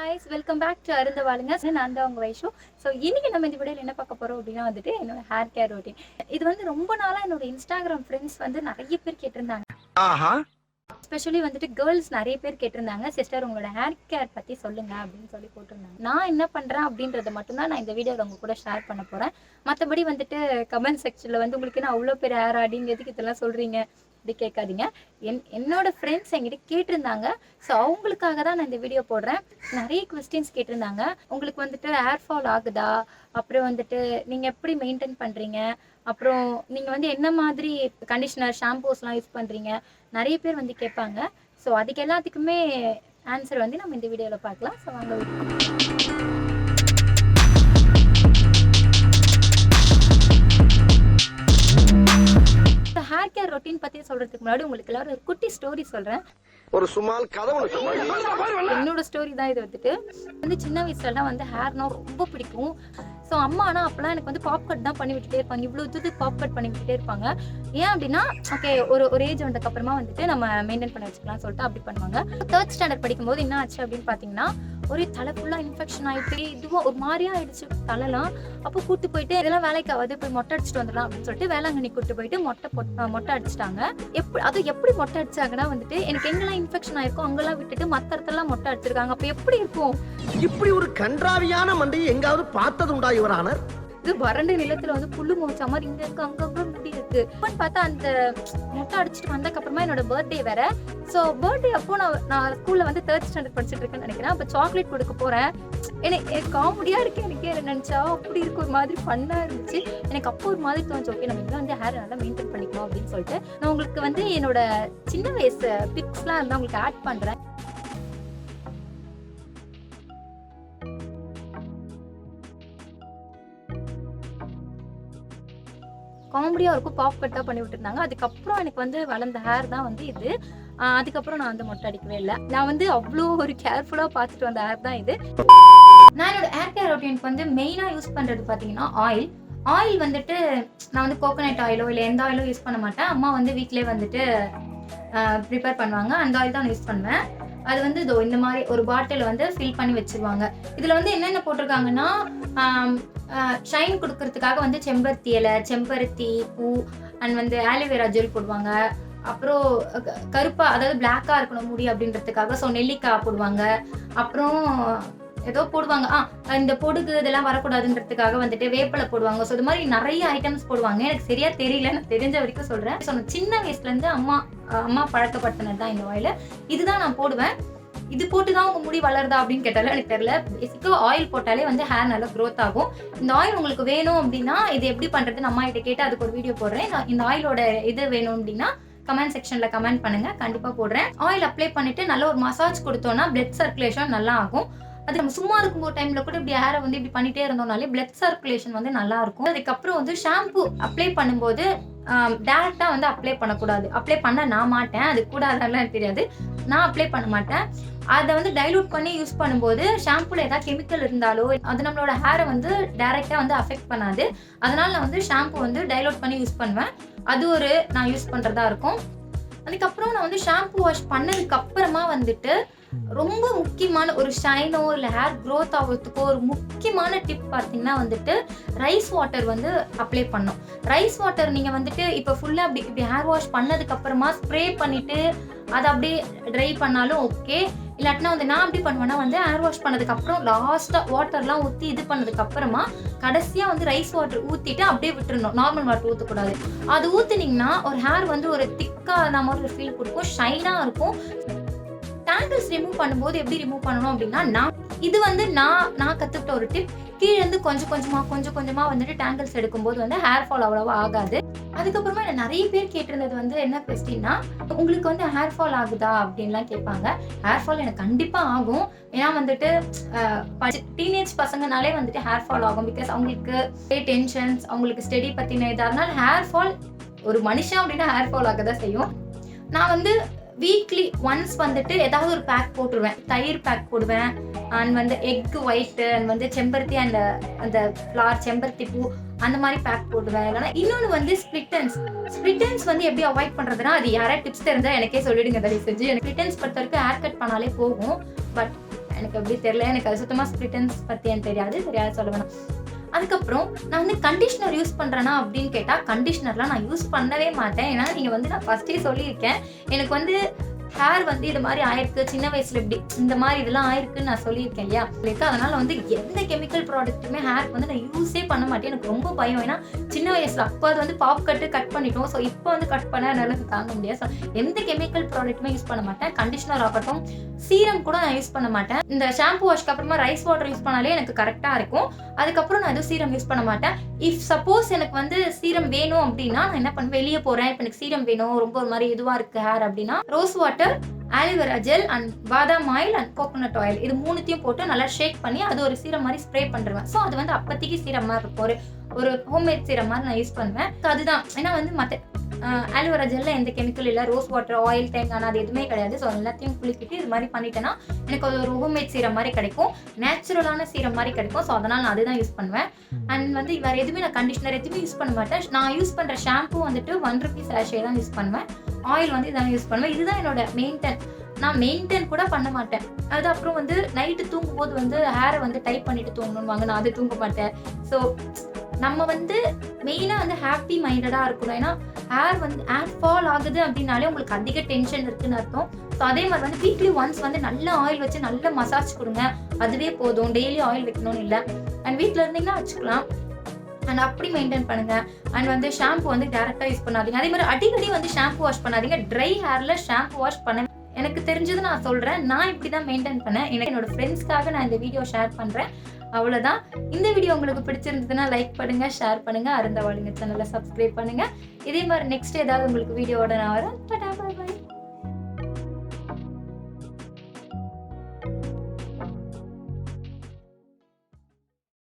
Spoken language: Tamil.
guys, welcome back to ARUNDHA VAALUGA. நான் தான் உங்க வைஷு. ஸோ இன்னைக்கு நம்ம இந்த வீடியோவில் என்ன பார்க்க போறோம் அப்படின்னா வந்துட்டு என்னோட ஹேர் கேர் ரொட்டீன். இது வந்து ரொம்ப நாளா என்னோட இன்ஸ்டாகிராம் ஃப்ரெண்ட்ஸ் வந்து நிறைய பேர் கேட்டிருந்தாங்க. எஸ்பெஷலி வந்துட்டு கேர்ள்ஸ் நிறைய பேர் கேட்டிருந்தாங்க, சிஸ்டர் உங்களோட ஹேர் கேர் பத்தி சொல்லுங்க அப்படின்னு சொல்லி போட்டிருந்தாங்க. நான் என்ன பண்றேன் அப்படின்றத மட்டும்தான் நான் இந்த வீடியோவில் உங்க கூட ஷேர் பண்ண போறேன். மற்றபடி வந்துட்டு கமெண்ட் செக்ஷன்ல வந்து உங்களுக்கு என்ன அவ்வளோ பேர் ஹேர் ஆடிங்க எதுக்கு இதெல்லாம் சொல்றீங்க அப்படி கேட்காதீங்க. என்னோட ஃப்ரெண்ட்ஸ் என்கிட்ட கேட்டிருந்தாங்க. ஸோ அவங்களுக்காக தான் நான் இந்த வீடியோ போடுறேன். நிறைய கொஸ்டின்ஸ் கேட்டிருந்தாங்க. உங்களுக்கு வந்துட்டு ஹேர் ஃபால் ஆகுதா, அப்புறம் வந்துட்டு நீங்கள் எப்படி மெயின்டைன் பண்ணுறீங்க, அப்புறம் நீங்கள் வந்து என்ன மாதிரி கண்டிஷனர் ஷாம்பூஸ்லாம் யூஸ் பண்ணுறீங்க, நிறைய பேர் வந்து கேட்பாங்க. ஸோ அதுக்கு எல்லாத்துக்குமே ஆன்சர் வந்து நம்ம இந்த வீடியோவில் பார்க்கலாம். ஸோ வாங்க ஹேர் கேர் ரொட்டீன் பத்தி சொல்றதுக்கு முன்னாடி உங்களுக்கு எல்லாரும் ஒரு குட்டி ஸ்டோரி சொல்றேன். ஒரு சுமால் கதை என்னோட ஸ்டோரி தான் இது. வந்து சின்ன வயசுலலாம் வந்து ஹேர்னா ரொம்ப பிடிக்கும். ஸோ அம்மானா அப்பெல்லாம் எனக்கு வந்து பாப் கட் தான் பண்ணி விட்டுட்டே இருப்பாங்க. இவ்வளோ தூரத்துக்கு பாப் கட் பண்ணி விட்டுட்டே இருப்பாங்க. ஏன் அப்படின்னா ஓகே ஒரு ஏஜ் வந்ததுக்கு அப்புறமா வந்துட்டு நம்ம மெயின்டைன் பண்ண வச்சுக்கலாம் சொல்லிட்டு அப்படி பண்ணுவாங்க. 3rd ஸ்டாண்டர்ட் படிக்கும்போது என்ன ஆச்சு அப்படின்னு பார்த்தீங்கன்னா, ஒரே தலை ஃபுல்லாக இன்ஃபெக்ஷன் ஆகிட்டு இதுவும் ஒரு மாதிரியா ஆயிடுச்சு தலைலாம். அப்போ கூட்டு போயிட்டு இதெல்லாம் வேலைக்கு ஆகாது, போய் மொட்டை அடிச்சுட்டு வந்துடலாம் அப்படின்னு சொல்லிட்டு வேளாங்கண்ணி கூட்டு போயிட்டு மொட்டை அடிச்சிட்டாங்க. எப்படி மொட்டை அடிச்சாங்கன்னா வந்துட்டு எனக்கு எங்கெல்லாம் இன்ஃபெக்ஷன் ஆயிருக்கும் அங்கெல்லாம் விட்டுட்டு மற்ற இடத்துலாம் மொட்டை அடிச்சிருக்காங்க. அப்போ எப்படி இருக்கும்? இப்படி ஒரு கன்றாவியான மண்டையை எங்காவது பார்த்தது உண்டா யுவரானர்? இது வறண்ட நிலத்துல வந்து புல்லு மோச்ச மாதிரி இங்க இருக்கு அங்க முடி இருக்கு. பார்த்தா அந்த மொட்டை அடிச்சுட்டு வந்ததுக்கு அப்புறமா என்னோட பர்த்டே வேற. ஸோ பர்த்டே அப்போ நான் ஸ்கூல்ல வந்து 3rd ஸ்டாண்டர்ட் படிச்சுட்டு இருக்கேன்னு நினைக்கிறேன். அப்போ சாக்லேட் கொடுக்க போறேன். எனக்கு காமெடியா இருக்கு. எனக்கே நினைச்சா அப்படி இருக்கு, ஒரு மாதிரி ஃபன்னா இருந்துச்சு. எனக்கு அப்போ ஒரு மாதிரி தோணுச்சு, ஓகே நம்ம இங்கே வந்து ஹேர் நல்லா மெயின்டைன் பண்ணிக்கணும் அப்படின்னு சொல்லிட்டு நான் உங்களுக்கு வந்து என்னோட சின்ன வயசு பிக்ஸ்லாம் இருந்தால் உங்களுக்கு ஆட் பண்றேன். காமெடியாக இருக்கும், பாப் கட்டாக பண்ணி விட்டுருந்தாங்க. அதுக்கப்புறம் எனக்கு வந்து வளர்ந்த ஹேர் தான் வந்து இது. அதுக்கப்புறம் நான் வந்து மொட்டை அடிக்கவே இல்லை. நான் வந்து அவ்வளோ ஒரு கேர்ஃபுல்லாக பார்த்துட்டு வந்த ஹேர் தான் இது. நான் என்னோட ஹேர் கேர் ரொட்டீனுக்கு வந்து மெயினாக யூஸ் பண்ணுறது பார்த்தீங்கன்னா ஆயில் வந்துட்டு நான் வந்து கோகோனட் ஆயிலோ இல்லை எந்த ஆயிலோ யூஸ் பண்ண மாட்டேன். அம்மா வந்து வீட்டிலே வந்துட்டு ப்ரிப்பேர் பண்ணுவாங்க. அந்த ஆயில் தான் யூஸ் பண்ணுவேன். அது வந்து இதோ இந்த மாதிரி ஒரு பாட்டில் வந்து ஃபில் பண்ணி வச்சிருவாங்க. இதில் வந்து என்னென்ன போட்டிருக்காங்கன்னா, ஷைன் கொடுக்கறதுக்காக வந்து செம்பருத்தி இலை, செம்பருத்தி பூ அண்ட் வந்து ஆலிவேரா ஜெல் போடுவாங்க. அப்புறம் கருப்பா அதாவது பிளாக்கா இருக்கணும் முடி அப்படின்றதுக்காக ஸோ நெல்லிக்காய் போடுவாங்க. அப்புறம் ஏதோ போடுவாங்க, இந்த பொடுகு இதெல்லாம் வரக்கூடாதுன்றதுக்காக வந்துட்டு வேப்பலை போடுவாங்க. ஸோ இது மாதிரி நிறைய ஐட்டம்ஸ் போடுவாங்க. எனக்கு சரியா தெரியல, நான் தெரிஞ்ச வரைக்கும் சொல்றேன். ஸோ நான் சின்ன வயசுல இருந்து அம்மா பழக்கப்படுத்தினது தான் இந்த ஆயில். இதுதான் நான் போடுவேன். இது போட்டுதான் உங்க முடி வளருதா அப்படின்னு கேட்டாலும் எனக்கு தெரியல. பேசிக்கா ஆயில் போட்டாலே வந்து ஹேர் நல்லா க்ரோத் ஆகும். இந்த ஆயில் உங்களுக்கு வேணும் அப்படின்னா இது எப்படி பண்றது அம்மா கிட்ட கேட்டு அதுக்கு ஒரு வீடியோ போடுறேன். இந்த ஆயிலோட இது வேணும் அப்படின்னா கமெண்ட் செக்ஷன்ல கமெண்ட் பண்ணுங்க, கண்டிப்பா போடுறேன். ஆயில் அப்ளை பண்ணிட்டு நல்ல ஒரு மசாஜ் கொடுத்தோம்னா பிளட் சர்க்குலேஷன் நல்லா ஆகும். அது நம்ம சும்மா இருக்கும்போது டைம்ல கூட இப்படி ஹேரை வந்து இப்படி பண்ணிட்டே இருந்தோம்னாலே பிளட் சர்க்குலேஷன் வந்து நல்லா இருக்கும். அதுக்கப்புறம் வந்து ஷாம்பு அப்ளை பண்ணும்போது டேரக்டா வந்து அப்ளை பண்ணக்கூடாது. அப்ளை பண்ண நான் மாட்டேன், அது கூட அதெல்லாம் எனக்கு தெரியாது, நான் அப்ளை பண்ண மாட்டேன். அதை வந்து டைலூட் பண்ணி யூஸ் பண்ணும்போது ஷாம்புல ஏதாவது கெமிக்கல் இருந்தாலோ அது நம்மளோட ஹேரை வந்து டைரக்டா வந்து அஃபெக்ட் பண்ணாது. அதனால நான் வந்து ஷாம்பு வந்து டைலூட் பண்ணி யூஸ் பண்ணுவேன். அது ஒரு நான் யூஸ் பண்றதா இருக்கும். அதுக்கப்புறம் நான் வந்து ஷாம்பு வாஷ் பண்ணதுக்கு அப்புறமா வந்துட்டு ரொம்ப முக்கியமான ஒரு ஷைனோ இல்லை ஹேர் க்ரோத் ஆகிறதுக்கோ ஒரு முக்கியமான டிப் பார்த்தீங்கன்னா வந்துட்டு ரைஸ் வாட்டர் வந்து அப்ளை பண்ணோம். ரைஸ் வாட்டர் நீங்கள் வந்துட்டு இப்போ ஃபுல்லாக இப்படி ஹேர் வாஷ் பண்ணதுக்கு அப்புறமா ஸ்ப்ரே பண்ணிட்டு அதை அப்படியே ட்ரை பண்ணாலும் ஓகே. இல்லாட்டினா வந்து நான் எப்படி பண்ணுவேன்னா வந்து ஹேர் வாஷ் பண்ணதுக்கு அப்புறம் லாஸ்ட்டாக வாட்டர்லாம் ஊற்றி இது பண்ணதுக்கு அப்புறமா கடைசியாக வந்து ரைஸ் வாட்டர் ஊற்றிட்டு அப்படியே விட்டுருணும். நார்மல் வாட்டர் ஊற்றக்கூடாது. அது ஊற்றுனீங்கன்னா ஒரு ஹேர் வந்து ஒரு திக்கான மாதிரி ஒரு ஃபீல் கொடுக்கும், ஷைனாக இருக்கும். டேங்கிள்ஸ் ரிமூவ் பண்ணும்போது எப்படி ரிமூவ் பண்ணணும் அப்படின்னா இது வந்து நான் கற்றுக்கிட்ட ஒரு டிப். கீழே இருந்து கொஞ்சம் கொஞ்சமா வந்துட்டு டேங்கிள்ஸ் எடுக்கும்போது வந்து ஹேர் ஃபால் அவ்வளவா ஆகாது. அதுக்கப்புறமா என்ன நிறைய பேர் கேட்டிருந்தது வந்து என்ன கொஸ்டின்னா, உங்களுக்கு வந்து ஹேர் ஃபால் ஆகுதா அப்படின்லாம் கேட்பாங்க. ஹேர் ஃபால் எனக்கு கண்டிப்பா ஆகும். ஏன்னா வந்துட்டு டீனேஜ் பசங்கனாலே வந்துட்டு ஹேர் ஃபால் ஆகும். பிகாஸ் அவங்களுக்கு டென்ஷன்ஸ், அவங்களுக்கு ஸ்டடி பத்தின இதா இருந்தாலும் ஹேர் ஃபால் ஒரு மனுஷன் அப்படின்னா ஹேர் ஃபால் ஆக தான் செய்யும். நான் வந்து வீக்லி ஒன்ஸ் வந்துட்டு ஏதாவது ஒரு பேக் போட்டுருவேன். தயிர் பேக் போடுவேன், அண்ட் வந்து எக் ஒயிட் அண்ட் வந்து செம்பருத்தி அண்ட் அந்த ஃப்ளார் செம்பருத்தி பூ அந்த மாதிரி பேக் போடுவேன். இல்லைன்னா இன்னொன்று வந்து ஸ்பிளிட்டன்ஸ் வந்து எப்படி அவாய்ட் பண்ணுறதுனா அது யாராவது டிப்ஸ் தெரிஞ்சால் எனக்கே சொல்லிடுங்க தயவு செஞ்சு. எனக்கு ஸ்பிளிட்டன்ஸ் பொறுத்த வரைக்கும் ஹேர் கட் பண்ணாலே போகும். பட் எனக்கு எப்படி தெரியல, எனக்கு அது சுத்தமாக ஸ்ப்ளிட் எண்ட்ஸ் பற்றி எனக்கு தெரியாது சொல்ல வேணாம். அதுக்கப்புறம் நான் வந்து கண்டிஷனர் யூஸ் பண்ணுறேன்னா அப்படின்னு கேட்டால் கண்டிஷனர்லாம் நான் யூஸ் பண்ணவே மாட்டேன். ஏன்னா நீங்கள் வந்து நான் ஃபஸ்ட்டே சொல்லியிருக்கேன், எனக்கு வந்து ஹேர் வந்து இது மாதிரி ஆயிருக்கு, சின்ன வயசுல இப்படி இந்த மாதிரி இதெல்லாம் ஆயிருக்குன்னு நான் சொல்லியிருக்கேன் இல்லையா. அதனால வந்து எந்த கெமிக்கல் ப்ராடக்ட்டுமே ஹேருக்கு வந்து நான் யூஸே பண்ண மாட்டேன். எனக்கு ரொம்ப பயம். ஏன்னா சின்ன வயசுல அப்போ அது வந்து பாப் கட் பண்ணிட்டோம். ஸோ இப்போ வந்து கட் பண்ண என்னால் தாங்க முடியாது. ஸோ எந்த கெமிக்கல் ப்ராடக்ட்டுமே யூஸ் பண்ண மாட்டேன். கண்டிஷனர் ஆகட்டும், சீரம் கூட நான் யூஸ் பண்ண மாட்டேன். இந்த ஷாம்பு வாஷ்க்கு அப்புறமா ரைஸ் வாட்டர் யூஸ் பண்ணாலே எனக்கு கரெக்டாக இருக்கும். அதுக்கப்புறம் நான் எதுவும் சீரம் யூஸ் பண்ண மாட்டேன். இஃப் சப்போஸ் எனக்கு வந்து சீரம் வேணும் அப்படின்னா நான் என்ன பண்ணுவேன், வெளியே போகிறேன், இப்போ எனக்கு சீரம் வேணும், ரொம்ப ஒரு மாதிரி இதுவாக இருக்குது ஹேர் அப்படின்னா, rose water, aloe vera gel and பாதாம் ஆயில் அண்ட் கோகோனட் ஆயில் இது மூணுத்தையும் போட்டு நல்லா ஷேக் பண்ணி அது ஒரு சீரம் மாதிரி ஸ்ப்ரே பண்ணிடுவேன். ஸோ அது வந்து அப்போதைக்கு சீரம் மாதிரி இருக்கும், ஒரு ஹோம்மேட் சீரம் மாதிரி நான் யூஸ் பண்ணுவேன். ஸோ அதுதான். ஏன்னா வந்து மற்ற ஆலிவேரா ஜெல்ல எந்த கெமிக்கல் இல்லை, ரோஸ் வாட்டர், ஆயில், தேங்காய் அது எதுவுமே கிடையாது. ஸோ எல்லாத்தையும் குளிக்கிட்டு இது மாதிரி பண்ணிட்டேன்னா எனக்கு அது ஒரு ஹோம்மேட் சீரம் மாதிரி கிடைக்கும், நேச்சுரலான சீரம் மாதிரி கிடைக்கும். ஸோ அதனால் நான் அதுதான் யூஸ் பண்ணுவேன். அண்ட் வந்து வேறு எதுவுமே நான் கண்டிஷனர் எதுவுமே யூஸ் பண்ண மாட்டேன். நான் யூஸ் பண்ணுற ஷாம்பு வந்துட்டு 1 ரூபீ சாஷே தான் யூஸ் பண்ணுவேன். ஆயில் வந்து இதான் யூஸ் பண்ணுவேன். இதுதான் என்னோட மெயின்டைன். நான் மெயின்டைன் கூட பண்ண மாட்டேன். அது அப்புறம் வந்து நைட்டு தூங்கும்போது வந்து ஹேரை வந்து டைப் பண்ணிட்டு தூங்கணும்வாங்க, நான் அது தூங்க மாட்டேன். ஸோ நம்ம வந்து மெயினாக வந்து ஹாப்பி மைண்டடாக இருக்கணும். ஏன்னா ஹேர் ஃபால் ஆகுது அப்படின்னாலே உங்களுக்கு அதிக டென்ஷன் இருக்குன்னு அர்த்தம். ஸோ அதே மாதிரி வந்து வீக்லி ஒன்ஸ் வந்து நல்ல ஆயில் வச்சு நல்ல மசாஜ் கொடுங்க, அதுவே போதும். டெய்லி ஆயில் வைக்கணும்னு இல்லை. அண்ட் வீட்டில் இருந்தீங்கன்னா வச்சுக்கலாம். அண்ட் அப்படி மெயின்டைன் பண்ணுங்க. அண்ட் வந்து ஷாம்பு வந்து டேரெக்டாக யூஸ் பண்ணாதீங்க. அதே மாதிரி அடிக்கடி வந்து ஷாம்பு வாஷ் பண்ணாதீங்க. ட்ரை ஹேரில் ஷாம்பு வாஷ் பண்ண எனக்கு தெரிஞ்சது நான் சொல்கிறேன். நான் இப்படி தான் மெயின்டைன் பண்ணேன். எனக்கு என்னோட ஃப்ரெண்ட்ஸ்க்காக நான் இந்த வீடியோ ஷேர் பண்ணுறேன். அவ்வளோதான். இந்த வீடியோ உங்களுக்கு பிடிச்சிருந்ததுன்னா லைக் பண்ணுங்கள், ஷேர் பண்ணுங்கள், அருந்த வாழுங்க சேனலை சப்ஸ்கிரைப் பண்ணுங்கள். இதே மாதிரி நெக்ஸ்ட் ஏதாவது உங்களுக்கு வீடியோவோட நான் வரேன். Tata, bye by.